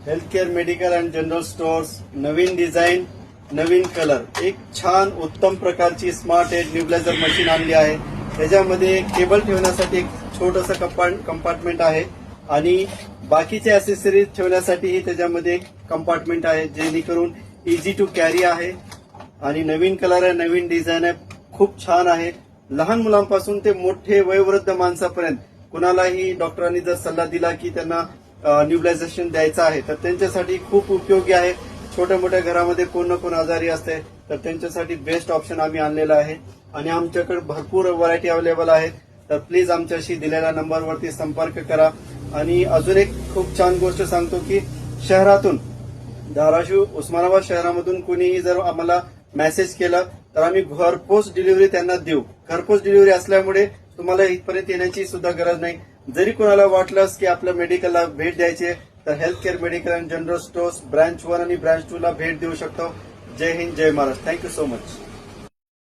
Health care medical and general stores, Naveen design, Naveen colour, एक छान उत्तम प्रकारची स्मार्ट एड न्यूब्लायझर मशीन आणली आहे. त्याच्यामध्ये केबल ठेवण्यासाठी एक छोटंसं कंपार्टमेंट आहे आणि बाकीचे ऍसेसरीज ठेवण्यासाठीही त्याच्यामध्ये एक कंपार्टमेंट आहे, जेणेकरून इझी टू कॅरी आहे. आणि नवीन कलर आहे, नवीन डिझाईन आहे, खूप छान आहे. लहान मुलांपासून ते मोठे वयोवृद्ध माणसापर्यंत कुणालाही डॉक्टरांनी जर सल्ला दिला की त्यांना न्यूब्लायझेशन द्यायचं आहे तर त्यांच्यासाठी खूप उपयोगी आहे. छोट्या मोठ्या घरामध्ये कोण ना कोण आजारी असते तर त्यांच्यासाठी बेस्ट ऑप्शन आम्ही आणलेला आहे आणि आमच्याकडे भरपूर व्हरायटी अवेलेबल आहेत. तर प्लीज आमच्याशी दिलेल्या नंबरवरती संपर्क करा. आणि अजून एक खूप छान गोष्ट सांगतो की शहरातून धाराशिव उस्मानाबाद शहरामधून कुणीही जर आम्हाला मेसेज केला तर आम्ही घरपोच डिलिव्हरी त्यांना देऊ. घरपोच डिलिव्हरी असल्यामुळे तुम्हाला इथपर्यंत येण्याची सुद्धा गरज नाही. जरी कोणाला वाटलंच की आपल्या मेडिकलला भेट द्यायची तर health care medical and general stores branch 1 आणि ब्रांच 2 ला भेट देऊ शकतो. जय हिंद, जय महाराष्ट्र. Thank you so much.